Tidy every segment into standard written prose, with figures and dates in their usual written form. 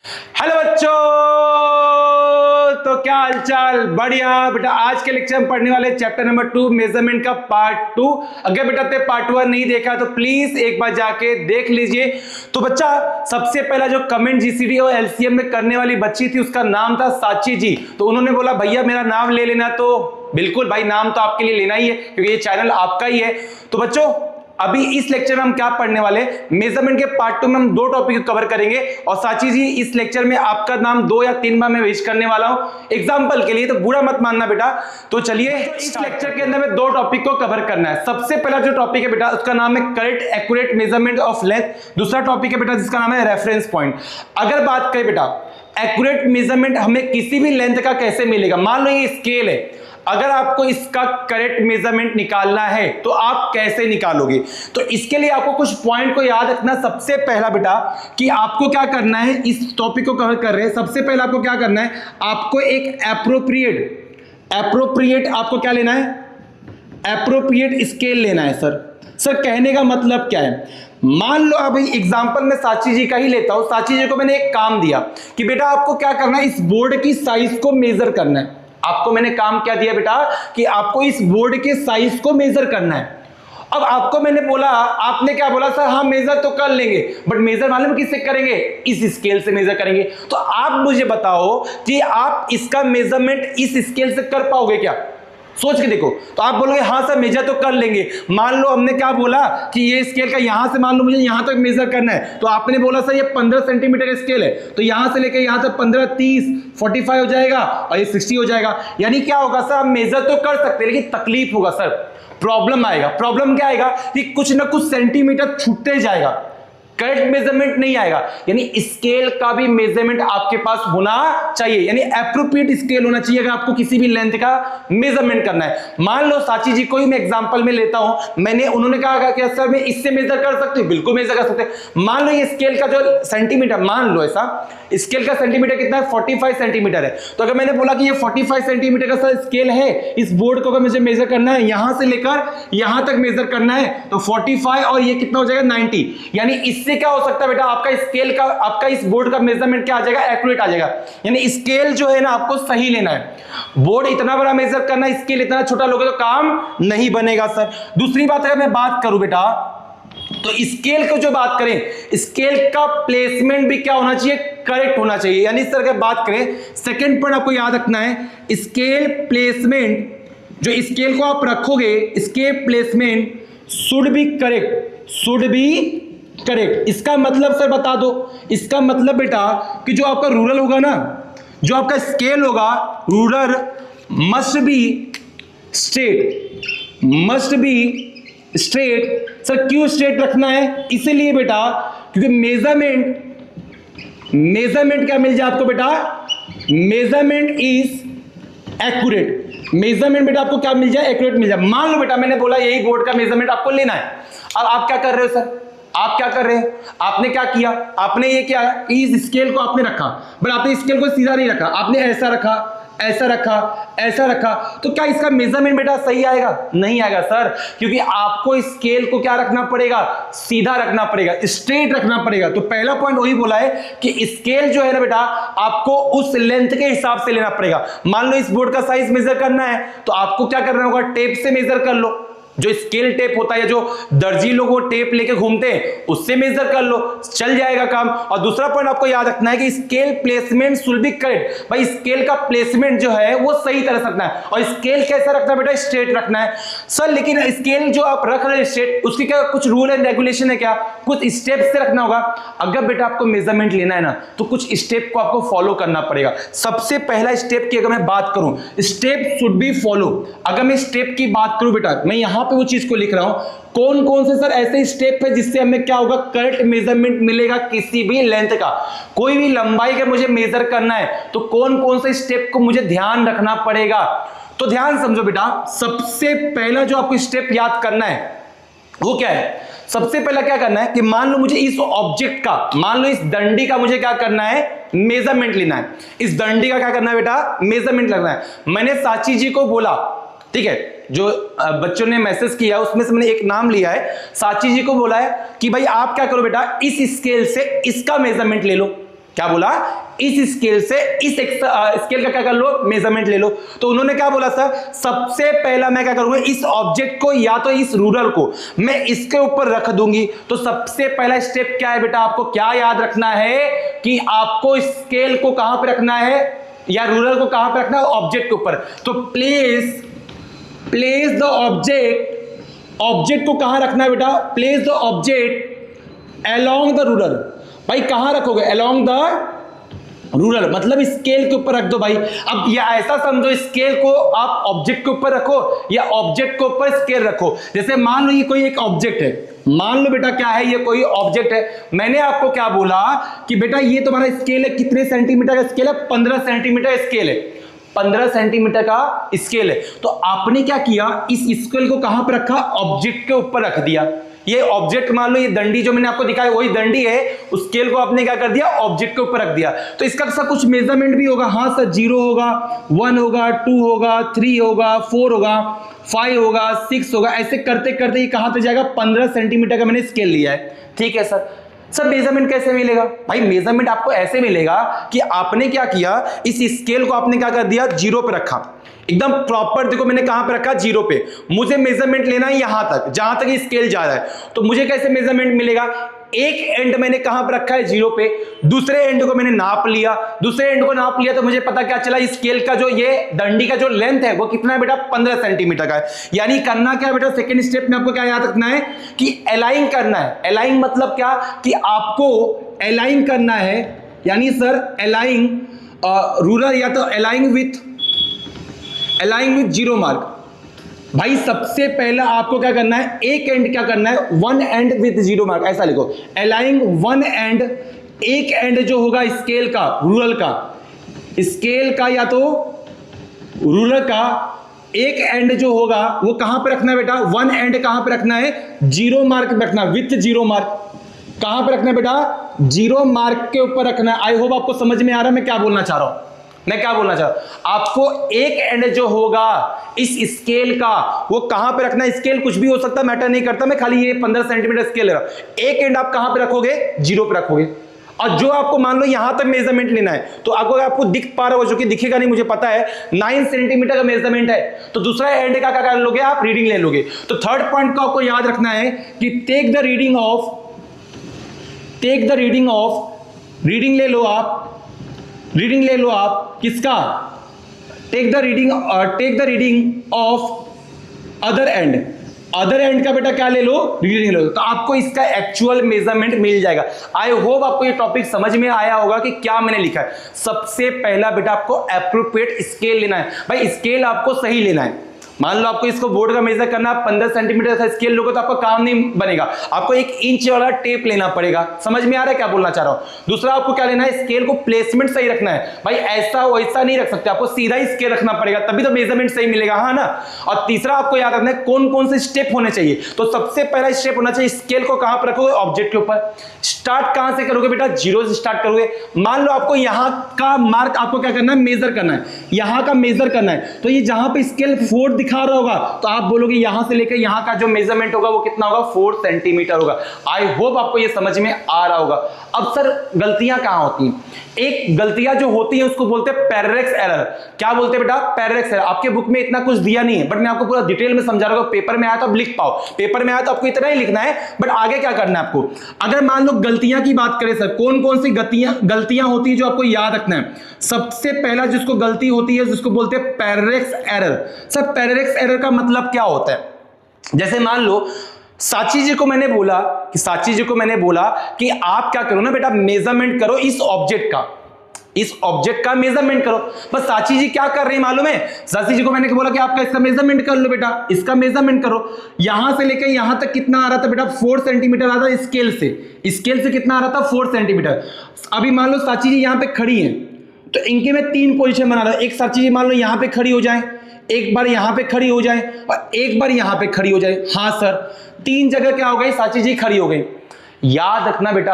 Hello बच्चों, तो क्या हालचाल? बढ़िया बेटा। आज के लेक्चर में पढ़ने वाले चैप्टर नंबर 2 मेजरमेंट का पार्ट 2। अगर बेटा आपने पार्ट 1 नहीं देखा तो प्लीज एक बार जाके देख लीजिए। तो बच्चा, सबसे पहला जो कमेंट जीसीडी और एलसीएम में करने वाली बच्ची थी उसका नाम था साची जी। तो उन्होंने बोला भैया मेरा नाम ले लेना। तो बिल्कुल भाई, नाम तो आपके लिए लेना ही है क्योंकि ये चैनल आपका ही है। तो बच्चों, अभी इस लेक्चर में हम क्या पढ़ने वाले, मेजरमेंट के पार्ट 2 में हम 2 टॉपिक कवर करेंगे। और साची जी, इस लेक्चर में आपका नाम 2 या 3 बार मैं विश करने वाला हूं एग्जांपल के लिए, तो बुरा मत मानना बेटा। तो चलिए, इस लेक्चर के अंदर में 2 टॉपिक को कवर करना है। सबसे पहला जो टॉपिक है बेटा उसका नाम है correct accurate measurement of length. दूसरा टॉपिक है बेटा जिसका नाम है रेफरेंस पॉइंट। अगर बात करें बेटा एक्यूरेट मेजरमेंट हमें किसी भी लेंथ का कैसे मिलेगा, मान लो ये स्केल है, अगर आपको इसका करेक्ट मेजरमेंट निकालना है तो आप कैसे निकालोगे? तो इसके लिए आपको कुछ पॉइंट को याद रखना। सबसे पहला बेटा कि आपको क्या करना है, इस टॉपिक को कवर कर रहे हैं, सबसे पहला आपको क्या करना है, आपको एक एप्रोप्रिएट आपको क्या लेना है, एप्रोप्रिएट स्केल लेना है। सर कहने का मतलब क्या है, मान लो अभी एग्जांपल में साची जी का ही लेता हूं। साची जी को मैंने एक काम दिया कि बेटा आपको क्या करना है, इस बोर्ड की साइज को मेजर करना है। आपको मैंने काम क्या दिया बेटा कि आपको इस बोर्ड के साइज को मेजर करना है। अब आपको मैंने बोला, आपने क्या बोला, सर हाँ मेजर तो कर लेंगे, बट मेजर मालूम किससे करेंगे, इस स्केल से मेजर करेंगे। तो आप मुझे बताओ कि आप इसका मेजरमेंट इस स्केल से कर पाओगे क्या? सोच के देखो। तो आप बोलोगे हाँ सर मेजर तो कर लेंगे। मान लो हमने क्या बोला कि ये स्केल का यहां से मान लो मुझे यहां तक मेजर करना है, तो आपने बोला सर ये 15 सेंटीमीटर का स्केल है, तो यहां से लेकर यहां तक 15, 30, 45 हो जाएगा और ये 60 हो जाएगा। यानी क्या होगा सर, आप मेजर तो कर सकते हैं लेकिन तकलीफ होगा सर, प्रॉब्लम आएगा। प्रॉब्लम क्या आएगा कि कुछ ना कुछ सेंटीमीटर छूटते जाएगा, करेक्ट मेजरमेंट नहीं आएगा। यानी स्केल का भी मेजरमेंट आपके पास होना चाहिए, यानी एप्रोप्रिएट स्केल होना चाहिए अगर आपको किसी भी लेंथ का मेजरमेंट करना है। मान लो साची जी को ही मैं एग्जांपल में लेता हूं, उन्होंने कहा कि सर मैं इससे मेजर कर सकती हूं, बिल्कुल मेजर कर सकते हैं। मान लो ये स्केल का जो सेंटीमीटर, मान लो ऐसा स्केल का सेंटीमीटर कितना है, 45 सेंटीमीटर है। तो अगर मैंने बोला कि ये 45 सेंटीमीटर का सर स्केल है, इस बोर्ड को अगर मुझे मेजर करना है, यहां से लेकर यहां तक मेजर करना है, तो 45 और ये कितना हो जाएगा 90। यानी इससे क्या हो सकता है बेटा, आपका स्केल का, आपका इस बोर्ड का मेजरमेंट क्या आ जाएगा, एक्यूरेट आ जाएगा। यानी स्केल जो है ना आपको सही लेना है। बोर्ड इतना बड़ा मेजर करना, स्केल इतना छोटा लोगे तो काम नहीं बनेगा सर। दूसरी बात अगर मैं बात करूं बेटा, तो स्केल को जो बात करें, स्केल का प्लेसमेंट भी क्या होना चाहिए, करेक्ट होना चाहिए। यानी सर अगर बात करें, सेकंड पॉइंट आपको याद रखना है, स्केल प्लेसमेंट, जो स्केल को आप रखोगे, scale placement should be correct, should be correct. इसका मतलब सर बता दो, इसका मतलब बेटा कि जो आपका रूरल होगा ना, जो आपका स्केल होगा, rural must be straight, must be straight. Sir क्यों स्ट्रेट रखना है, इसलिए बेटा क्योंकि मेजरमेंट क्या मिल जाए आपको बेटा, मेजरमेंट इज एक्यूरेट। मेजरमेंट बेटा आपको क्या मिल जाए, एक्यूरेट मिल जाए। मान लो बेटा मैंने बोला यही बोर्ड का मेजरमेंट आपको लेना है। अब आप क्या कर रहे हो सर, आप क्या कर रहे हैं, आपने क्या किया, आपने ये क्या है, इस स्केल को आपने रखा, बट आपने स्केल को सीधा नहीं रखा, आपने ऐसा रखा, ऐसा रखा, ऐसा रखा। तो क्या इसका मेजरमेंट बेटा सही आएगा? नहीं आएगा सर, क्योंकि आपको स्केल को क्या रखना पड़ेगा, सीधा रखना पड़ेगा, स्ट्रेट रखना पड़ेगा। तो पहला पॉइंट वही बोला है कि स्केल जो है ना बेटा आपको उस लेंथ के हिसाब से लेना पड़ेगा। मान लो इस बोर्ड का साइज मेजर करना है तो आपको क्या करना होगा, टेप से मेजर कर लो, जो स्केल टेप होता है, जो दर्जी लोग वो टेप लेके घूमते हैं, उससे मेजर कर लो, चल जाएगा काम। और दूसरा पॉइंट आपको याद रखना है कि scale placement should be correct. भाई स्केल का प्लेसमेंट जो है वो सही तरह से रखना है। और स्केल कैसा रखना है बेटा, स्ट्रेट रखना है। सर लेकिन स्केल जो आप रख रहे हैं स्ट्रेट, उसकी क्या कुछ रूल एंड रेगुलेशन है क्या, कुछ स्टेप से रखना होगा। अगर बेटा आपको मेजरमेंट लेना है ना तो कुछ स्टेप को आपको फॉलो करना पड़ेगा। सबसे पहला स्टेप की अगर मैं बात करूं, स्टेप शुड बी फॉलो। अगर मैं स्टेप की बात करूं बेटा, मैं यहां पे वो चीज को लिख रहा हूं, कौन कौन से सर ऐसे स्टेप है जिससे हमें क्या होगा, करेक्ट मेजरमेंट मिलेगा किसी भी लेंथ का। कोई भी लंबाई का मुझे मेजर करना है तो कौन कौन से स्टेप को मुझे ध्यान रखना पड़ेगा। तो ध्यान समझो बेटा, सबसे पहला जो आपको स्टेप याद करना है वो क्या है, सबसे पहला क्या करना है कि मान लो मुझे इस ऑब्जेक्ट का, मान लो इस डंडी का मुझे क्या करना है, मेजरमेंट लेना है। इस डंडी का क्या करना है बेटा, मेजरमेंट लगना है। मैंने साची जी को बोला, ठीक है, जो बच्चों ने मैसेज किया उसमें से मैंने एक नाम लिया है, साची जी को बोला है कि भाई आप क्या करो बेटा, इस स्केल से इसका मेजरमेंट ले लो। क्या बोला, इस स्केल से इस स्केल का क्या कर लो, मेजरमेंट ले लो। तो उन्होंने क्या बोला सर, सबसे पहला मैं क्या करूंगा, इस ऑब्जेक्ट को या तो इस रूलर को मैं इसके ऊपर रख दूंगी। तो सबसे पहला स्टेप क्या है बेटा, आपको क्या याद रखना है कि आपको स्केल को कहां पे रखना है या रूलर को कहां पे रखना है, ऑब्जेक्ट के ऊपर। तो प्लेस द ऑब्जेक्ट को कहां रखना है बेटा, place the object along the ruler. भाई कहां रखोगे, अलोंग द रूलर, मतलब स्केल के ऊपर रख दो भाई। अब या ऐसा समझो, स्केल को आप ऑब्जेक्ट के ऊपर रखो या ऑब्जेक्ट के ऊपर स्केल रखो। जैसे मान लो ये कोई एक ऑब्जेक्ट है, मान लो बेटा क्या है, ये कोई ऑब्जेक्ट है। मैंने आपको क्या बोला कि बेटा ये तुम्हारा स्केल है, कितने सेंटीमीटर का स्केल है, 15 सेंटीमीटर स्केल है, 15 सेंटीमीटर का स्केल है। तो आपने क्या किया, इस स्केल को कहां पर रखा, ऑब्जेक्ट के ऊपर रख दिया। ये ऑब्जेक्ट मान लो, ये दंडी जो मैंने आपको दिखाया वही दंडी है, उस स्केल को आपने क्या कर दिया, ऑब्जेक्ट के ऊपर रख दिया। तो इसका सब कुछ मेजरमेंट भी होगा। हाँ सर, 0 होगा, 1 होगा, 2 होगा, 3 होगा, 4 होगा, 5 होगा, 6 होगा, ऐसे करते करते ये कहां तक जाएगा, 15 सेंटीमीटर का मैंने स्केल लिया है। ठीक है सर, सब मेजरमेंट कैसे मिलेगा भाई, मेजरमेंट आपको ऐसे मिलेगा कि आपने क्या किया, इस स्केल को आपने क्या कर दिया, 0 पे रखा, एकदम प्रॉपर। देखो मैंने कहां पे रखा, 0 पे। मुझे मेजरमेंट लेना है यहां तक, जहां तक ये स्केल जा रहा है। तो मुझे कैसे मेजरमेंट मिलेगा, एक एंड मैंने कहां पर रखा है, 0 पे, दूसरे एंड को मैंने नाप लिया, दूसरे एंड को नाप लिया तो मुझे पता क्या चला, इस स्केल का जो ये दंडी का जो लेंथ है वो कितना है बेटा, 15 सेंटीमीटर का है। यानी करना क्या है बेटा, सेकंड स्टेप में आपको क्या याद रखना है कि अलाइन करना है। अलाइन मतलब क्या, कि आपको अलाइन करना है, यानी सर अलाइन रूलर या तो अलाइन विथ 0 मार्क। भाई सबसे पहला आपको क्या करना है, एक एंड क्या करना है, 1 एंड विथ 0 मार्क, ऐसा लिखो, अलाइंग 1 एंड, एक एंड जो होगा स्केल का, रूलर का, स्केल का या तो रूलर का एक एंड जो होगा वो कहां पे रखना है बेटा, 1 एंड कहां पे रखना है, 0 मार्क पे रखना, विथ 0 मार्क। कहां पे रखना है बेटा, 0 मार्क के ऊपर रखना है। आई होप आपको समझ में आ रहा है मैं क्या बोलना चाह रहा हूं। मैं क्या बोलना चाह रहा हूं, आपको एक एंड जो होगा इस स्केल का वो कहां पे रखना है, स्केल कुछ भी हो सकता है, मैटर नहीं करता, मैं खाली ये 15 सेंटीमीटर स्केल ले रहा हूं। एक एंड आप कहां पे रखोगे, 0 पे रखोगे। और जो आपको मान लो यहां तक मेजरमेंट लेना है, तो आपको दिख पा रहा हो, जो कि दिखेगा नहीं मुझे पता है, 9 सेंटीमीटर का मेजरमेंट है, तो दूसरा एंड का क्या कर लोगे आप, रीडिंग ले लोगे। तो थर्ड पॉइंट को आपको याद रखना है कि take the reading of, reading ले लो आप, रीडिंग ले लो आप किसका, take the reading of other end का बेटा क्या ले लो, रीडिंग ले लो। तो आपको इसका एक्चुअल मेजरमेंट मिल जाएगा। आई होप आपको ये टॉपिक समझ में आया होगा कि क्या मैंने लिखा है। सबसे पहला बेटा आपको एप्रोप्रिएट स्केल लेना है। भाई स्केल आपको सही लेना है। मान लो आपको इसको बोर्ड का मेजर करना, 15 सेंटीमीटर का स्केल लोगे तो आपका काम नहीं बनेगा, आपको 1 इंच वाला टेप लेना पड़ेगा। समझ में आ रहा है क्या बोलना चाह रहा हूं। दूसरा आपको क्या लेना है, स्केल को प्लेसमेंट सही रखना है। भाई ऐसा वैसा नहीं रख सकते, आपको सीधा ही स्केल रखना पड़ेगा, तभी तो मेजरमेंट सही मिलेगा, हाँ ना। और तीसरा आपको याद रखना है कौन कौन से स्टेप होने चाहिए। तो सबसे पहला स्टेप होना चाहिए, स्केल को कहां पर रखोगे, ऑब्जेक्ट के ऊपर। स्टार्ट कहां से करोगे बेटा, 0 से स्टार्ट करोगे। मान लो आपको यहां का मार्क आपको क्या करना है, मेजर करना है, यहां का मेजर करना है। तो ये जहां पे स्केल 4 दिखा रहा होगा तो आप बोलोगे यहां से लेकर यहां का जो मेजरमेंट होगा वो कितना होगा, 4 सेंटीमीटर होगा। आई होप आपको ये समझ में आ रहा होगा। अब सर गलतियां कहां होती हैं, एक गलतियां जो होती हैं उसको बोलते हैं पैरेलैक्स एरर। क्या बोलते हैं बेटा, पैरेलैक्स एरर। आपके बुक में इतना कुछ दिया नहीं है, बट मैं आपको पूरा डिटेल में समझा रहा हूं। पेपर में आया तो आप लिख पाओ, पेपर में आया तो आपको इतना ही लिखना है, बट आगे क्या करना है आपको। अगर मान लो गलतियां की बात करें सर, कौन कौन सी गलतियां होती है जो आपको याद रखना है। सबसे पहला जिसको गलती होती है जिसको बोलते हैं parallax error. Sir parallax error का मतलब क्या होता है, जैसे मान लो साची जी को मैंने बोला कि आप क्या करो ना बेटा, मेजरमेंट करो इस ऑब्जेक्ट का मेजरमेंट करो। बस साची जी क्या कर रही है मालूम है, साची जी को मैंने बोला कि आपका इसका मेजरमेंट कर लो बेटा, इसका मेजरमेंट करो। यहां से लेकर यहां तक कितना आ रहा था बेटा, 4 सेंटीमीटर आ रहा था स्केल से कितना आ रहा था, 4 सेंटीमीटर। अभी मान लो साची जी यहां पे खड़ी है, तो इनके में 3 पोजीशन बना रहा है। एक साची जी मान लो यहां पे खड़ी हो जाए, एक बार यहां पे खड़ी हो जाए और एक बार यहां पे खड़ी हो जाए। हाँ सर, 3 जगह क्या हो गई, साची जी खड़ी हो गई। याद रखना बेटा,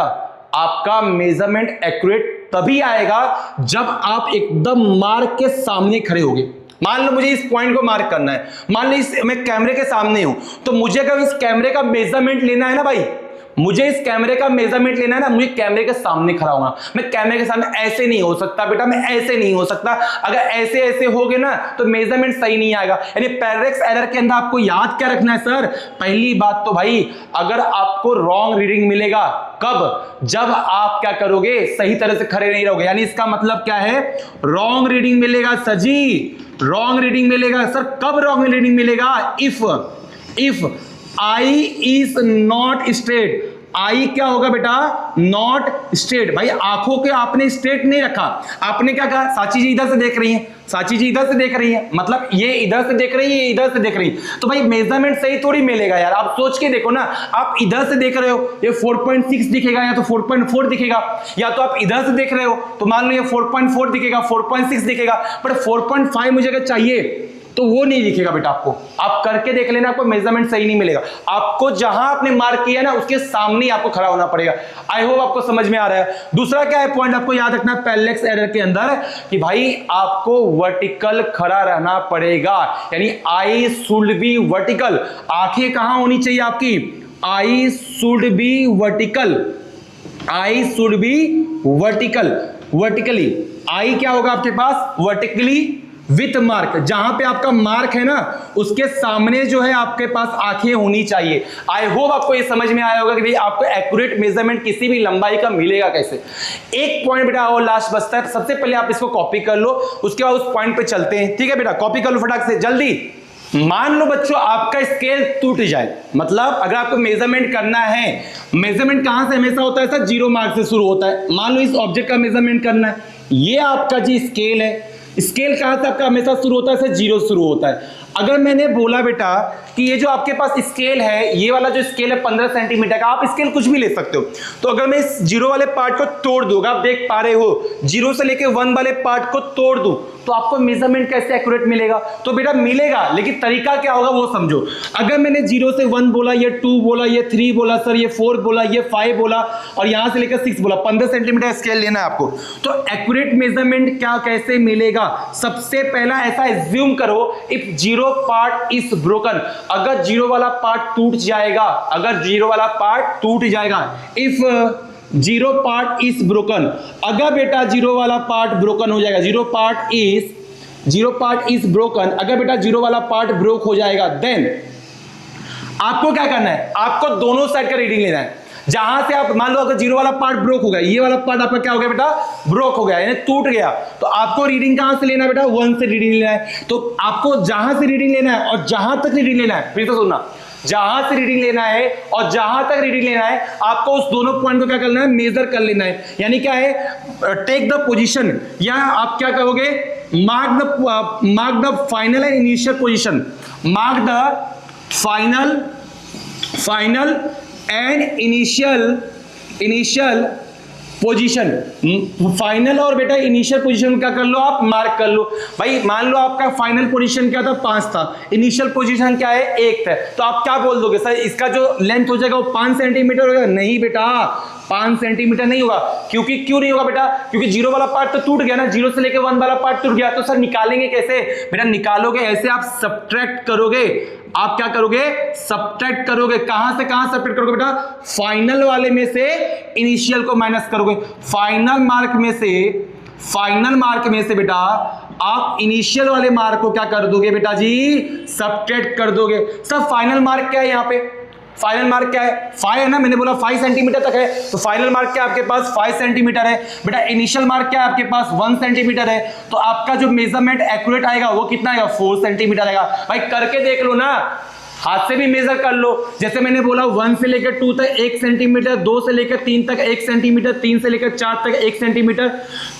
आपका मेजरमेंट एक्यूरेट तभी आएगा जब आप एकदम मार्क के सामने खड़े होगे। मान लो मुझे इस पॉइंट को मार्क करना है, मान लो मैं कैमरे के सामने हूं, तो मुझे अगर इस कैमरे का मेजरमेंट लेना है ना भाई, मुझे इस कैमरे का मेजरमेंट लेना है ना, मुझे कैमरे के सामने खड़ा होना, मैं कैमरे के सामने ऐसे नहीं हो सकता बेटा, मैं ऐसे नहीं हो सकता, अगर ऐसे ऐसे हो गए ना तो मेजरमेंट सही नहीं आएगा। यानी पैरेलैक्स एरर के अंदर आपको याद क्या रखना है सर, पहली बात तो भाई अगर आपको रॉन्ग रीडिंग मिलेगा कब, जब आप क्या करोगे, सही तरह से खड़े नहीं रहोगे। यानी इसका मतलब क्या है, रॉन्ग रीडिंग मिलेगा सर जी, रॉन्ग रीडिंग मिलेगा सर। कब रॉन्ग रीडिंग मिलेगा, if eye is not straight, eye क्या होगा बेटा, नॉट स्ट्रेट। भाई आंखों के आपने स्ट्रेट नहीं रखा, आपने क्या कहा, साची जी इधर से देख रही हैं, साची जी इधर से देख रही है, मतलब ये इधर से देख रही है, ये इधर से देख रही है, तो भाई मेजरमेंट सही थोड़ी मिलेगा यार। आप सोच के देखो ना, आप इधर से देख रहे हो ये 4.6 दिखेगा या तो 4.4 दिखेगा, या तो आप इधर से देख रहे हो तो मान लो ये 4.4 दिखेगा, 4.6 दिखेगा, बट 4.5 मुझे अगर चाहिए तो वो नहीं दिखेगा बेटा। आपको आप करके देख लेना, आपको मेजरमेंट सही नहीं मिलेगा। आपको जहां आपने मार्क किया ना उसके सामने आपको खड़ा होना पड़ेगा। आई होप आपको समझ में आ रहा है। दूसरा क्या है पॉइंट आपको याद रखना है पैरेलैक्स एरर के अंदर, कि भाई आपको वर्टिकल खड़ा रहना पड़ेगा, यानी आई शुड बी वर्टिकल। आंखें कहां होनी चाहिए आपकी, eye should be vertical, eye should be vertical, vertically. Eye क्या होगा आपके पास, वर्टिकली विथ मार्क, जहां पे आपका मार्क है ना उसके सामने जो है आपके पास आंखें होनी चाहिए। आई होप आपको ये समझ में आया होगा कि भाई आपको एक्यूरेट मेजरमेंट किसी भी लंबाई का मिलेगा कैसे। एक पॉइंट बेटा और लास्ट बचता है, सबसे पहले आप इसको कॉपी कर लो, उसके बाद उस पॉइंट पे चलते हैं। ठीक है बेटा, कॉपी कर लो फटाक से जल्दी। मान लो बच्चों आपका स्केल टूट जाए, मतलब अगर आपको मेजरमेंट करना है, मेजरमेंट कहां से हमेशा होता है सर, 0 मार्क से शुरू होता है। मान लो इस ऑब्जेक्ट का मेजरमेंट करना है, ये आपका जी स्केल है, स्केल कहां से आपका हमेशा शुरू होता है सर, 0 शुरू होता है। अगर मैंने बोला बेटा कि ये जो आपके पास स्केल है, ये वाला जो स्केल है 15 सेंटीमीटर का, आप स्केल कुछ भी ले सकते हो, तो अगर मैं इस 0 वाले पार्ट को तोड़ दूंगा, आप देख पा रहे हो 0 से लेके 1 वाले पार्ट को तोड़ दूं तो आपको मेजरमेंट कैसे एक्यूरेट मिलेगा, तो बेटा मिलेगा, लेकिन तरीका क्या होगा वो समझो। अगर मैंने 0 से 1 बोला, ये 2 बोला, ये 3 बोला सर, ये 4 बोला, ये 5 बोला और यहां से लेकर 6 बोला, 15 सेंटीमीटर स्केल लेना है आपको, तो एक्यूरेट मेजरमेंट क्या कैसे मिलेगा। सबसे पहला ऐसा एज्यूम करो, इफ 0 पार्ट इज ब्रोकन, अगर 0 वाला पार्ट टूट जाएगा, अगर 0 वाला पार्ट टूट जाएगा, इफ 0 पार्ट इज ब्रोकन, अगर बेटा 0 वाला पार्ट ब्रोकन हो जाएगा, 0 पार्ट इज ब्रोकन, अगर बेटा 0 वाला पार्ट ब्रोक हो जाएगा, देन आपको क्या करना है, आपको दोनों साइड का रीडिंग लेना है। जहां से आप मान लो अगर 0 वाला पार्ट ब्रोक हो गया, ये वाला पार्ट आपका क्या हो गया बेटा, ब्रोक हो गया यानी टूट गया, तो आपको रीडिंग कहां से लेना है बेटा, 1 से रीडिंग लेना है। तो आपको जहां से रीडिंग लेना है और जहां तक रीडिंग लेना है, फिर तो सुनना, जहां से रीडिंग लेना है और जहां तक रीडिंग लेना है, आपको उस दोनों पॉइंट को क्या करना है, मेजर कर लेना है। यानी क्या है, टेक द पोजीशन, या आप क्या करोगे, mark the final and initial position, mark the final and initial position, final और बेटा इनिशियल पोजीशन क्या कर लो, आप मार्क कर लो। भाई मान लो आपका फाइनल पोजीशन क्या था, 5 था, इनिशियल पोजीशन क्या है, 1 था, तो आप क्या बोल दोगे सर, इसका जो लेंथ हो जाएगा वो 5 सेंटीमीटर होगा। नहीं बेटा, 5 सेंटीमीटर नहीं होगा, क्योंकि क्यों नहीं होगा बेटा, क्योंकि 0 वाला पार्ट तो टूट गया ना, 0 से लेके 1 वाला पार्ट टूट गया, तो सर निकालेंगे कैसे बेटा, निकालोगे ऐसे, आप सब्ट्रैक्ट करोगे, आप क्या करोगे, सब्ट्रैक्ट करोगे, कहां से कहां सब्ट्रैक्ट करोगे बेटा, फाइनल वाले में से इनिशियल को माइनस करोगे, फाइनल मार्क में से बेटा आप इनिशियल वाले मार्क को क्या कर दोगे बेटा जी, सब्ट्रैक्ट कर दोगे। सर फाइनल मार्क क्या है, यहां पे फाइनल मार्क क्या है, 5 है ना, मैंने बोला 5 सेंटीमीटर तक है, तो फाइनल मार्क क्या आपके पास 5 सेंटीमीटर है बेटा, इनिशियल मार्क क्या है आपके पास 1 सेंटीमीटर है, तो आपका जो मेजरमेंट एक्यूरेट आएगा वो कितना आएगा, 4 सेंटीमीटर आएगा। भाई करके देख लो ना, हाथ से भी मेजर कर लो, जैसे मैंने बोला 1 से लेकर 2 तक 1 सेंटीमीटर, 2 से लेकर 3 तक 1 सेंटीमीटर, 3 से लेकर 4 तक 1 सेंटीमीटर,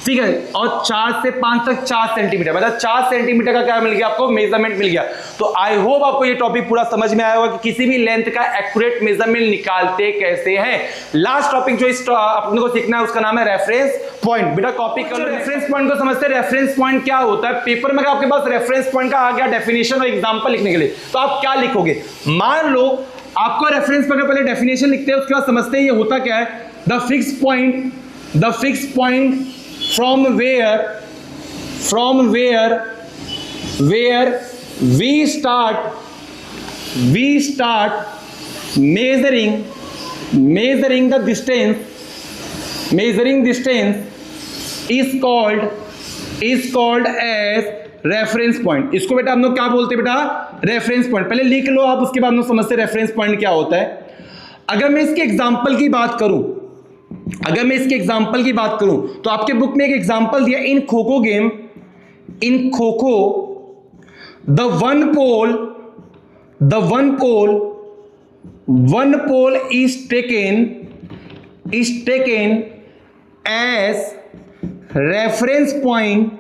ठीक है, और 4 से 5 तक 4 सेंटीमीटर, मतलब 4 सेंटीमीटर का क्या मिल गया आपको, मेजरमेंट मिल गया। तो आई होप आपको ये टॉपिक पूरा समझ में आया होगा कि किसी भी लेंथ का एक्यूरेट मेजरमेंट निकालते कैसे हैं। लास्ट टॉपिक जो इस अपने को सीखना है उसका नाम है रेफरेंस पॉइंट। बेटा कॉपी कर लो, रेफरेंस पॉइंट को समझते हैं। रेफरेंस पॉइंट क्या होता है, पेपर में आपके पास रेफरेंस पॉइंट का आ गया डेफिनेशन और एग्जांपल लिखने के लिए, तो आप क्या लिखोगे, मान लो आपको रेफरेंस पॉइंट पहले डेफिनेशन लिखते हैं, उसके बाद समझते हैं ये होता क्या है। The fix point from where we start measuring measuring distance is called as reference point. इसको बेटा हम लोग क्या बोलते हैं बेटा? Reference point. पहले लिख लो आप, उसके बाद हम लोग समझते रेफरेंस पॉइंट क्या होता है। अगर मैं इसके एग्जांपल की बात करूं, तो आपके बुक में एक एग्जांपल दिया, in kho-kho game, in kho-kho the one pole is taken as reference point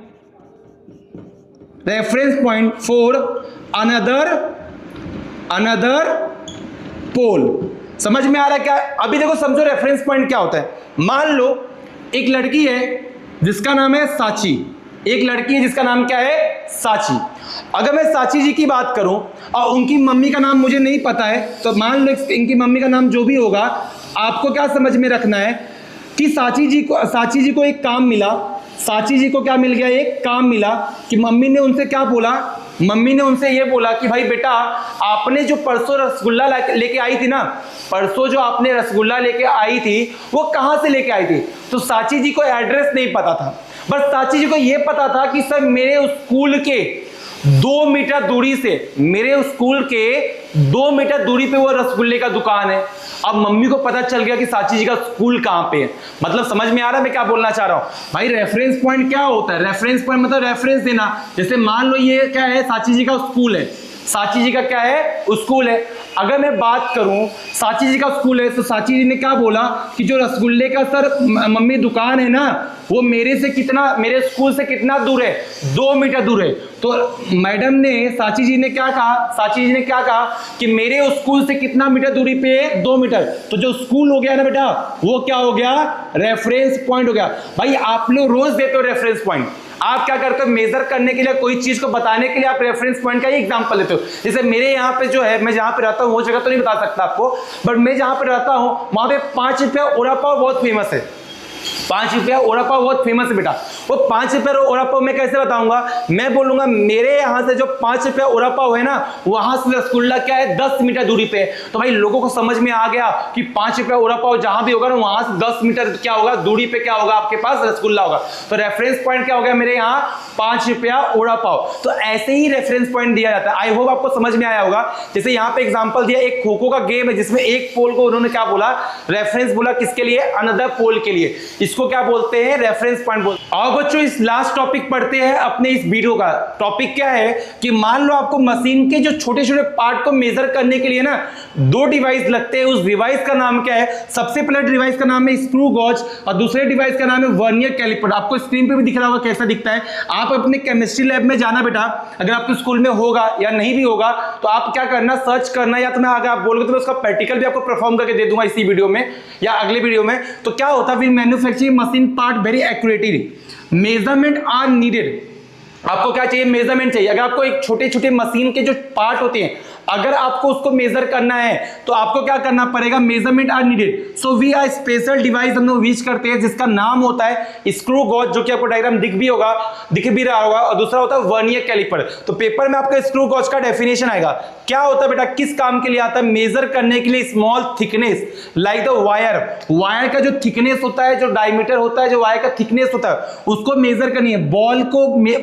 for another pole। समझ में आ रहा है क्या? अभी देखो समझो रेफरेंस पॉइंट क्या होता है। मान लो एक लड़की है जिसका नाम है साची, एक लड़की है जिसका नाम क्या है? साची। अगर मैं साची जी की बात करूं और उनकी मम्मी का नाम मुझे नहीं पता है, तो मान लो इनकी मम्मी का नाम जो भी होगा, आपको क्या समझ में रखना है कि साची जी को एक काम मिला। साची जी को क्या मिल गया? एक काम मिला कि मम्मी ने उनसे क्या बोला? मम्मी ने उनसे ये बोला कि भाई बेटा, आपने जो परसों रसगुल्ला लेके आई थी ना, परसों जो आपने रसगुल्ला लेके आई थी, वो कहाँ से लेके आई थी? तो साची जी को एड्रेस नहीं पता था, बस साची जी को ये पता था कि सर मेरे स्कूल के 2 मीटर दूरी पे वो रसगुल्ले का दुकान है। अब मम्मी को पता चल गया कि साची जी का स्कूल कहां पे है। मतलब समझ में आ रहा है मैं क्या बोलना चाह रहा हूं? भाई रेफरेंस पॉइंट क्या होता है? रेफरेंस पॉइंट मतलब रेफरेंस देना। जैसे मान लो ये क्या है? साची जी का स्कूल है। साची जी का क्या है? स्कूल है। अगर मैं बात करूं साची जी का स्कूल है, तो साची जी ने क्या बोला कि जो रसगुल्ले का सर मम्मी दुकान है ना, वो मेरे स्कूल से कितना दूर है? 2 मीटर दूर है। तो मैडम ने साची जी ने क्या कहा कि मेरे स्कूल से कितना मीटर दूरी पे है? 2 मीटर। तो जो स्कूल हो गया ना बेटा, वो क्या हो गया? रेफरेंस पॉइंट हो गया। भाई आप लोग रोज देते हो रेफरेंस पॉइंट। आप क्या करते हो? मेजर करने के लिए, कोई चीज को बताने के लिए आप रेफरेंस पॉइंट का ही एग्जांपल लेते हो। जैसे मेरे यहाँ पे जो है, मैं जहां पे रहता हूँ वो जगह तो नहीं बता सकता आपको, बट मैं जहां पे रहता हूँ वहां पे 5 रुपया ओरा पाव बहुत फेमस है। 5 रुपया ओरा पाव बहुत फेमस है बेटा। वो 5 रुपया ओरा पाव मैं कैसे बताऊंगा? मैं बोलूंगा मेरे यहां से जो 5 रुपया ओरा पाव है ना, वहां से रसगुल्ला क्या है? 10 मीटर दूरी पे है। तो भाई लोगों को समझ में आ गया कि 5 रुपया ओरा पाव जहां भी होगा ना, वहां से 10 मीटर क्या होगा? दूरी पे क्या होगा? आपके पास रसगुल्ला होगा। तो रेफरेंस पॉइंट क्या हो गया मेरे यहाँ? 5 रुपया ओरा पाव। तो ऐसे ही रेफरेंस पॉइंट दिया जाता है। आई होप आपको समझ में आया होगा। जैसे यहाँ पे एग्जांपल दिया, एक खो-खो का गेम है जिसमें एक पोल को उन्होंने क्या बोला? रेफरेंस बोला। किसके लिए? अनदर पोल के लिए। इसको क्या बोलते हैं? रेफरेंस पॉइंट बोलते हैं। और बच्चों इस लास्ट टॉपिक पढ़ते हैं अपने इस वीडियो का। टॉपिक क्या है कि मान लो आपको मशीन के जो छोटे छोटे पार्ट को मेजर करने के लिए ना 2 डिवाइस लगते हैं। उस डिवाइस का नाम क्या है? सबसे पहले डिवाइस का नाम है स्क्रू गॉज और दूसरे डिवाइस का नाम है वर्नियर कैलिपर। आपको स्क्रीन पे भी दिख रहा होगा कैसा दिखता है। आप अपने केमिस्ट्री लैब में जाना बेटा, अगर आपके स्कूल में होगा या नहीं भी होगा तो आप क्या करना? सर्च करना, या तो मैं अगर आप बोलोगे तो मैं उसका प्रैक्टिकल भी आपको परफॉर्म करके दे दूंगा इसी वीडियो में या अगले वीडियो में। तो क्या होता है फिर? Manufacturing machine part very accurately, measurement are needed. आपको क्या चाहिए? मेजरमेंट चाहिए। अगर आपको एक छोटे छोटे मशीन के जो पार्ट होते हैं, अगर आपको उसको मेजर करना है तो आपको क्या करना पड़ेगा? Measurement are needed. So we are special device हम लोग यूज करते हैं जिसका नाम होता है स्क्रू गॉज, जो कि आपको डायग्राम दिख भी रहा होगा, और दूसरा होता है वर्नियर कैलिपर। तो पेपर में आपका स्क्रू गॉज का डेफिनेशन आएगा। क्या होता है बेटा? किस काम के लिए आता है? मेजर करने के लिए small thickness like the wire का जो थिकनेस होता है, जो डायमीटर होता है, जो वायर का थिकनेस होता है, उसको मेजर करनी है।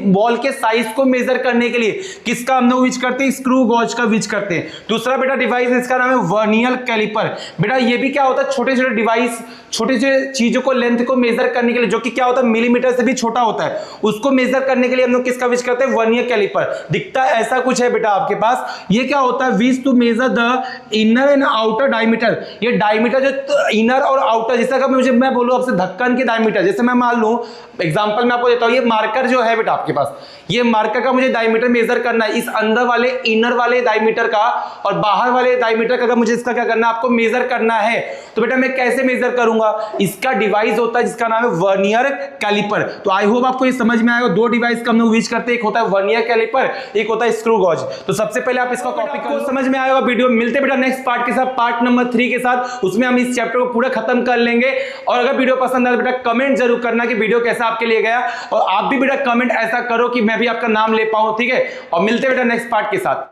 बॉल के साइज को मेजर करने के लिए किसका हम लोग यूज करते हैं? स्क्रू गॉज का यूज करते हैं। दूसरा बेटा डिवाइस इसका नाम है वर्नियर कैलिपर। बेटा ये भी क्या होता है? छोटे छोटे डिवाइस, छोटे छोटे चीजों को, लेंथ को मेजर करने के लिए, जो कि क्या होता है? मिलीमीटर से भी छोटा होता है, उसको मेजर करने के लिए हम लोग किसका यूज करते हैं? Vernier caliper. दिखता है ऐसा कुछ है बेटा आपके पास। ये क्या होता है? Which to measure the inner and outer diameter. ये डायमीटर जो इनर और आउटर, जैसा कि मैं बोलूं आपसे ढक्कन के डायमीटर, जैसे मैं मान लूं एग्जांपल में आपको देता हूं, ये मार्कर जो है बेटा आपके पास, ये मार्कर का मुझे डायमीटर मेजर करना है, इस अंदर वाले इनर वाले डायमीटर का और बाहर वाले डायमीटर का, अगर मुझे इसका क्या करना है? आपको मेजर करना है। तो बेटा मैं कैसे मेजर करूंगा? इसका डिवाइस होता है जिसका नाम है वर्नियर कैलिपर। तो आई होप आपको ये समझ में आएगा। 2 डिवाइस का हम लोग यूज करते हैं, एक होता है वर्नियर कैलिपर, एक होता है स्क्रू गॉज। तो सबसे पहले आप इसका कॉपी करो, समझ में आएगा। वीडियो मिलते बेटा नेक्स्ट पार्ट के साथ, पार्ट नंबर 3 के साथ। उसमें हम इस चैप्टर को पूरा खत्म कर लेंगे। और अगर वीडियो पसंद आए बेटा कमेंट जरूर करना कि वीडियो कैसा आपके लिए गया, और आप भी बेटा कमेंट ऐसा करो कि मैं भी आपका नाम ले पाऊं, ठीक है। और मिलते बेटा नेक्स्ट पार्ट के साथ।